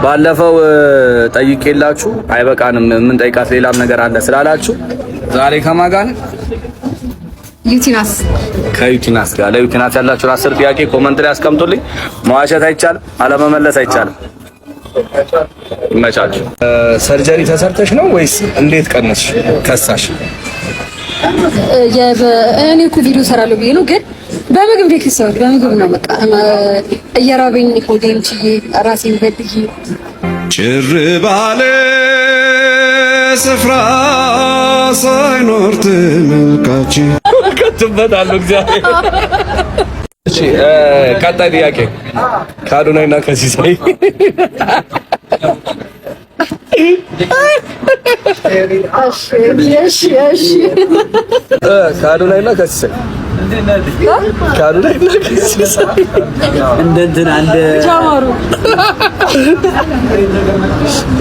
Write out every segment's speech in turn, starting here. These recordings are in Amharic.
ባለፈው ጠይቄላችሁ አይበቃንም ምን ጠይቃት ሌላም ነገር አለ ስላላችሁ ዛሬ ከማጋን ዩቲናስ ከዩቲናስ ጋር ለዩቲናስ ያላችሁን 10 ጥያቄ ኮሜንት ላይ አስቀምጡልኝ። መዋሸት አይቻልም፣ አለመመለስ አይቻልም። ይመቻችሁ። ሰርጀሪ ተሰርተሽ ነው ወይስ እንዴት ቀነስሽ? ከሳሽ እኔ እኮ ቪዲዮ ሰራለሁ ብዬ ነው፣ ግን በምግብ ዴክሰው በምግብ ነው በቃ እየራበኝ ሆዴን ችዬ ራሴን በድዬ ጭር ባለ ስፍራ ሳይኖር ተመልካች ከተበታለሁ እግዚአብሔር። እሺ ቀጣይ ጥያቄ ከአዶናይና ከሲሳይ ከአዶናይና ከሲሳይ ከአዶናይና ከሲሳይ እንደንትን አንድ ጃማሩ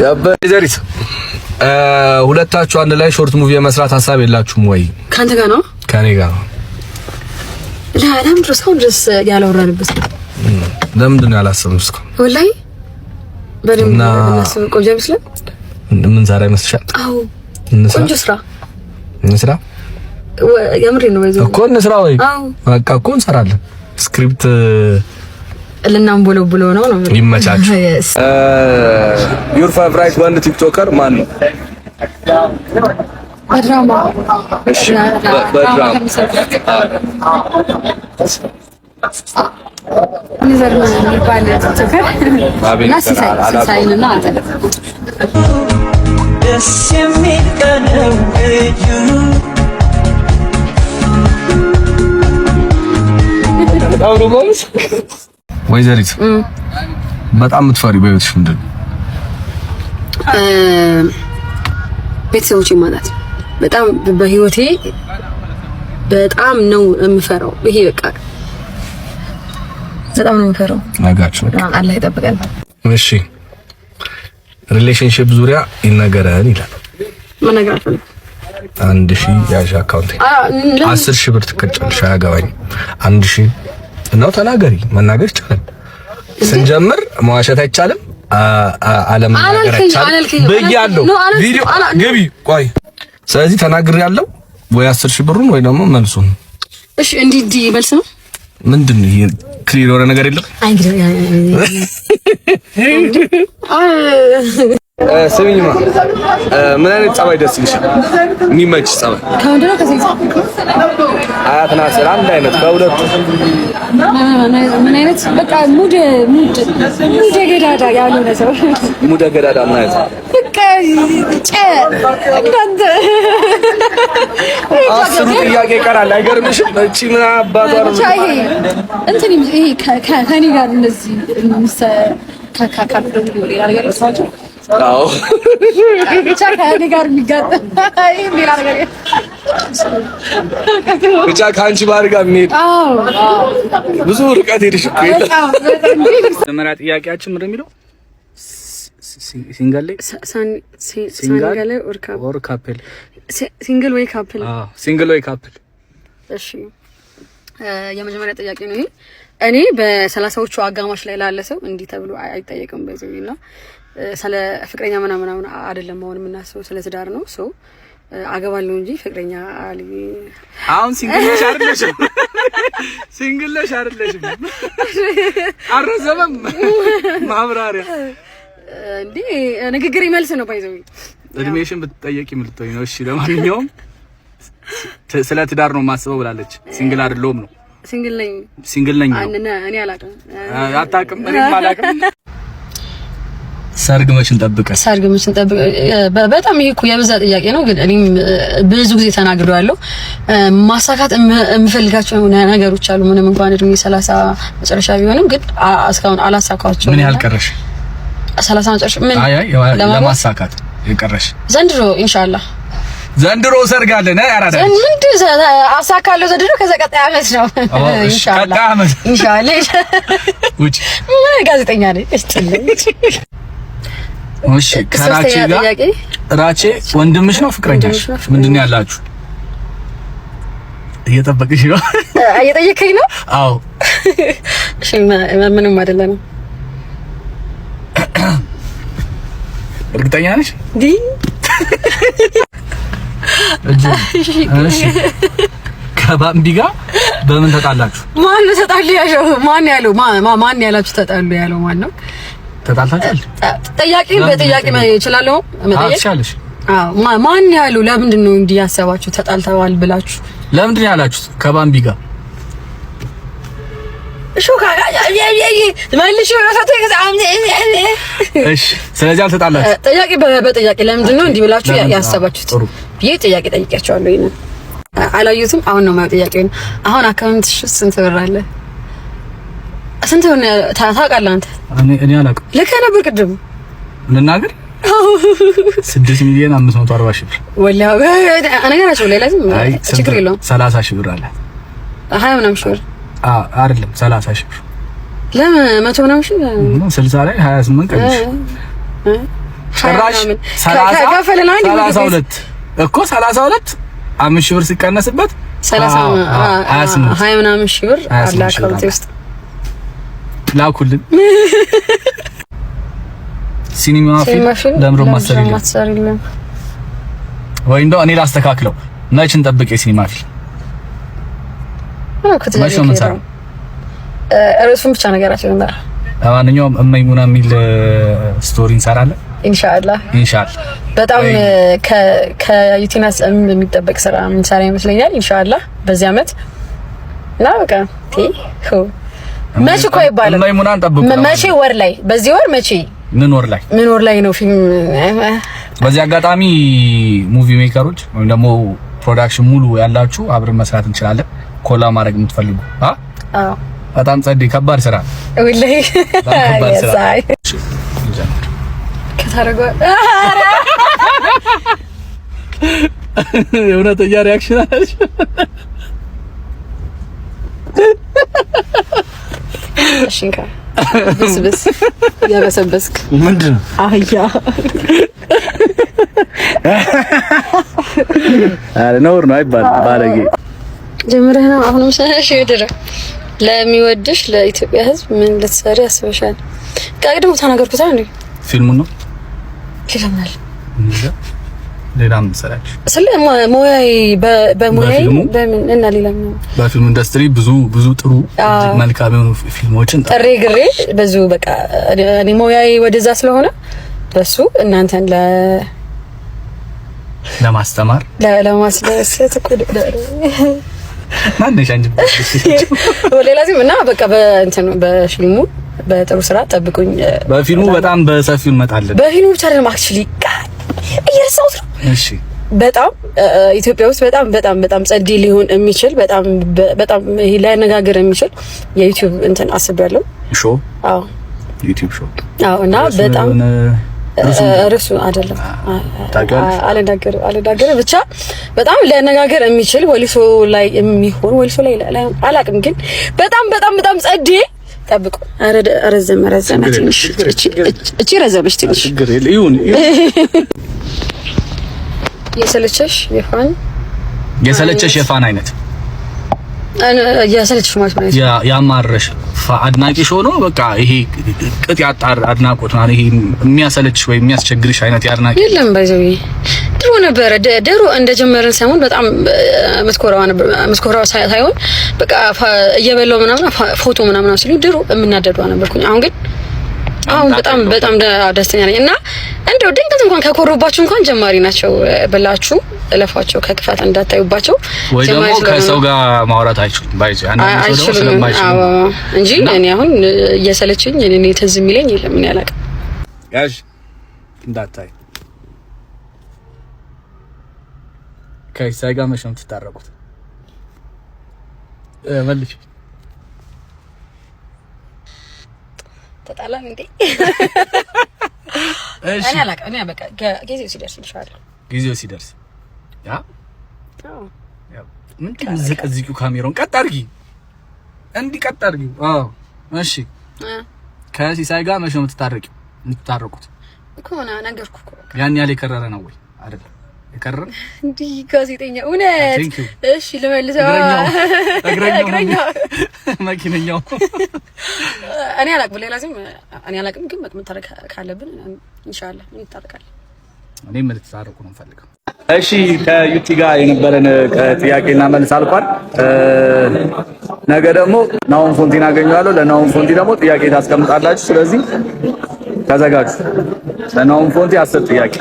ያበዘሪስ ሁለታችሁ አንድ ላይ ሾርት ሙቪ የመስራት ሐሳብ የላችሁም ወይ? ካንተ ጋር ነው? ከኔ ጋር ነው። ለምን ድረስ አሁን ድረስ ያላወራንበት? ለምንድን ነው ያላሰብነው? እስኮ ወላሂ በደምብ እናስብ። ቆንጆ ይመስላል። ምን ዛሬ መስሻል? አዎ ቆንጆ ስራ እንስራ። የምሬ ነው ወይዘሮ እኮ እንስራ ወይ? በቃ እኮ እንሰራለን። ስክሪፕት ልናምቦለብሎ ነው ነው። ይመቻችሁ። ዩር ፌቨራይት ወንድ ቲክቶከር ማን ነው? በድራማ እሺ በድራማ ንዘር ነው የሚባል ቲክቶከር እና ሲሳይንና አንተ ደስ የሚል ቀንም እዩ አውሮቦስ ወይዘሪት በጣም የምትፈሪው በህይወትሽ ምንድን ነው? ቤተሰቦቼ ማለት በጣም በህይወቴ በጣም ነው የምፈራው። ይሄ በቃ በጣም ነው የምፈራው። ነጋችሁ አላህ ይጠብቀን። እሺ ሪሌሽንሺፕ ዙሪያ ይነገረን ይላል። ምን ነገር አልፈልግም። 1000 ያዥ አካውንት 10,000 ብር ትከጫለሽ። አያገባኝም። 1000 ነው ተናገሪ። መናገር ይቻላል። ስንጀምር መዋሸት አይቻልም። አለም ነገር አይቻልም ብያለሁ። ቪዲዮ ግቢ ቆይ። ስለዚህ ተናግሬያለሁ። ወይ 10,000 ብሩን ወይ ደግሞ መልሱን። እሺ እንዲህ መልስ ነው። ምንድን ነው ይሄ? ክሊር የሆነ ነገር የለም። ስሚኝማ ምን አይነት ጸባይ ደስ ይልሻል? የሚመች ጸባይ ከወንድና ከሴት አያት ናስር አንድ አይነት ከሁለቱ ምን አይነት በቃ ሙድ ገዳዳ ያልሆነ ሰው ሙድ ገዳዳ ማለት በቃ እንዳንተ አስሩ ጥያቄ ይቀራል። አይገርምሽም? እቺ ምን አባቷ ነው እንትን ይሄ ከኔ ጋር እንደዚህ ካካካ ደግሞ ሌላ ነገር ነው። አዎ ብቻ ከእኔ ጋር የሚጋጠም ሌላ ነገር ብቻ ከአንቺ ባህሪ ጋር የሚሄድ ብዙ ርቀት ሄድሽ እኮ የለም። መጀመሪያ ጥያቄያችን ምንድን ነው የሚለው? ሲንግል ኦር ካፕል? ሲንግል ወይ ካፕል? ሲንግል ወይ ካፕል? እሺ የመጀመሪያ ጥያቄ ነው ይሄ። እኔ በ30ዎቹ አጋማሽ ላይ ላለ ሰው እንዲህ ተብሎ አይጠየቅም። በዚህና ስለ ፍቅረኛ ምናምን አይደለም አሁን የምናስበው ስለ ትዳር ነው። ሶ አገባለሁ እንጂ ፍቅረኛ አሁን ሲንግልሽ አይደለሽም። ሲንግልሽ አይደለሽም። አረዘመም ማብራሪያ እንዴ ንግግር ይመልስ ነው ባይዘው። እድሜሽን ብትጠየቂ ምን ልትሆኚ ነው? እሺ ለማንኛውም ስለ ትዳር ነው የማስበው ብላለች። ሲንግል አይደለሁም ነው። ሲንግል ነኝ ነው። እኔ አላውቅም። አታውቅም? እኔም አላውቅም። ሰርግ መችን ጠብቀ? በጣም ይሄ እኮ የበዛ ጥያቄ ነው፣ ግን እኔም ብዙ ጊዜ ተናግሬዋለሁ። ማሳካት የምፈልጋቸው ነገሮች አሉ። ምንም እንኳን እድሜ 30 መጨረሻ ቢሆንም ግን እስካሁን አላሳካቸውም። ምን ያህል ቀረሽ? 30 መጨረሻ ምን ለማሳካት የቀረሽ? ዘንድሮ ኢንሻአላህ ዘንድሮ ሰርግ አለን። አራዳ ምን አሳካለሁ ዘንድሮ። ከዛ ቀጣይ አመት ነው ኢንሻአላህ። ቀጣይ አመት ኢንሻአላህ። ውጭ ምን ጋዜጠኛ ነኝ እስጥልኝ። እሺ ከራቼ ጋር ራቼ ወንድምሽ ነው ፍቅረኛሽ? ምንድነው ያላችሁ? እየጠበቅሽ ነው? እየጠየከኝ ነው? አዎ። እሺ ምንም አይደለም። እርግጠኛ ነሽ? እሺ ከባምቢ ጋር በምን ተጣላችሁ? ማን ተጣሉ ያለው? ማን ያለው? ማን ያላችሁ ተጣሉ ያለው ማን ነው? ተጣልታችኋል? ጥያቄ በጥያቄ እችላለሁ መጠየቅ? አትችልሽ? አዎ ማን ያለው? ለምንድን ነው እንዲህ ያሰባችሁ ተጣልተዋል ብላችሁ? ለምንድን ነው ያላችሁት? ከባምቢ ጋር እሺ ስለዚህ አልተጣላችሁ? ጥያቄ በጥያቄ ለምንድን ነው እንዲህ ብላችሁ ያሰባችሁት? ይሄ ጥያቄ ጠይቄያቸዋለሁ። ይሄን አላዩትም። አሁን ነው ማለት ጥያቄ ነው። አሁን አካውንትሽ ስንት ብር አለ? ስንት ብር ታውቃለህ አንተ? እኔ አላውቅም። ልክ ነበር ቅድም ልናገር 6,540,000 ብር ወላሂ ነገራቸው ላይ lazim ችግር የለውም። 30,000 ብር አለ። 20 ምናምን ሺህ ብር አይደለም 30,000 ብር። ለምን 100 ምናምን ሺህ 60 ላይ 28 ቀንሽ ጭራሽ 32 እኮ 32 5,000 ብር ሲቀነስበት 20 ምናምን ሺህ ብር አለ አካውንት ውስጥ ላኩልን። ሲኒማ ፊልም ለምሮ ማሰሪልን ወይ እንደው እኔ ላስተካክለው። መች እንጠብቅ የሲኒማ ፊልም? መች ነው የምንሰራው? እርሱን ብቻ ነገራችን እንዳ ለማንኛውም እመይሙና የሚል ስቶሪ እንሰራለን ኢንሻአላህ። በጣም ከዩቲናስ የሚጠበቅ ስራ የምንሰራ ይመስለኛል ኢንሻአላህ በዚህ አመት እና በቃ መቼ እኮ ይባላል እመይሙና እንጠብቅ። መቼ ወር ላይ በዚህ ወር መቼ ምን ወር ላይ ነው ፊልም? በዚህ አጋጣሚ ሙቪ ሜከሮች ወይም ደግሞ ፕሮዳክሽን ሙሉ ያላችሁ አብረን መስራት እንችላለን። ኮላ ማድረግ የምትፈልጉ አዎ በጣም ጸዴ ከባድ ስራ ወላሂ ያሳይ ከታረጋ እውነተኛ ሪአክሽን አለሽ። እሺንካ በስበስ ያበሰበስክ ምንድን ነው? አህያ አረ ነውር ነው አይባልም። ባለጌ ጀምረህ ነው አሁንም ሰነሽ ይደረ ለሚወድሽ ለኢትዮጵያ ሕዝብ ምን ልትሰሪ አስበሻል? ቀድሞ ተናገርኩት አይደል? ፊልሙን ነው ፊልምናል ሌላም ሰራች ስለ ሞያይ በሞያይ በምን እና ሌላም ነው። በፊልም ኢንዱስትሪ ብዙ ጥሩ መልካም የሆኑ ፊልሞችን ጥሬ ግሬ ብዙ በቃ እኔ ሞያይ ወደዛ ስለሆነ በሱ እናንተን ለማስተማር ለማስደሰት ቆድዳሩ ማንነሽ አንቺ ወለላዚም እና በቃ በእንትን በፊልሙ በጥሩ ስራ ጠብቁኝ። በፊልሙ በጣም በሰፊው እንመጣለን። በፊልሙ ብቻ አይደለም አክቹሊ እየረሳሁት ነው። እሺ በጣም ኢትዮጵያ ውስጥ በጣም ጸዲ ሊሆን የሚችል በጣም ይሄ ሊያነጋግር የሚችል የዩቲዩብ እንትን አስቤያለሁ። ሾው ዩቲዩብ ሾው እና በጣም ርዕሱ አይደለም አልናገር ብቻ በጣም ሊያነጋግር የሚችል ወሊሶ ላይ የሚሆን ወሊሶ ላይ አላውቅም፣ ግን በጣም ጸዲ ጠብቁ። ረዘመ ትንሽ እቺ ረዘመች ትንሽ የሰለቸሽ የፋን አይነት የሰለቸሽ ማለት ነው። ያማረሽ አድናቂሽ ሆኖ በቃ ይሄ ቅጥ ያጣር አድናቆት ማለት ይሄ የሚያሰለችሽ ወይ የሚያስቸግርሽ አይነት ያድናቂ የለም። ባይዘው ድሮ ነበረ ድሮ እንደጀመረን ሳይሆን በጣም መስኮራው ሳይሆን በቃ እየበላው ምናምን ፎቶ ምናምን ሲሉ ድሮ የምናደዷ ነበርኩኝ። አሁን በጣም ደስተኛ ነኝ እና እንደው ድንገት እንኳን ከኮሩባችሁ እንኳን ጀማሪ ናቸው ብላችሁ እለፏቸው፣ ከክፋት እንዳታዩባቸው። ወይ ደግሞ ከሰው ጋር ማውራት አይችሉም ባይዘው አንዳንድ ሰው ስለማይችሉ እንጂ እኔ አሁን እየሰለችኝ እኔ ትዝ የሚለኝ የለም። ምን ያላቀ ያዥ እንዳታይ ከሳይ ጋር መቼም ትታረቁት መልሽ ተጣላን እንዴ? እሺ እኔ አላውቅም። እኔ በቃ ጊዜው ሲደርስ እንሻለን። ጊዜው ሲደርስ ያ ምን ትዝቀዝቂው? ካሜራውን ቀጥ አድርጊ፣ እንዲህ ቀጥ አድርጊው። እሺ ከሲሳይ ጋር መቼም የምትታረቁት እኮ ነው ነገርኩህ እኮ። ያን ያህል የከረረ ነው ወይ አይደለም? የቀረን እንዲህ ጋዜጠኛ እውነት እሺ ልመልሰው እግረኛው መኪነኛው እኔ አላቅም ሌላ ስም እኔ አላቅም ግን መታረቅ ካለብን ኢንሻአላህ እንታረቃለን እኔ ምን ተሳረቁ ነው ፈልገው እሺ ከዩቲ ጋር የነበረን ጥያቄና መልስ አልቋል ነገ ደግሞ ናውን ፎንቲን አገኘዋለሁ ለናውን ፎንቲ ደግሞ ጥያቄ ታስቀምጣላችሁ ስለዚህ ተዘጋጁ ለናውን ፎንቲ 10 ጥያቄ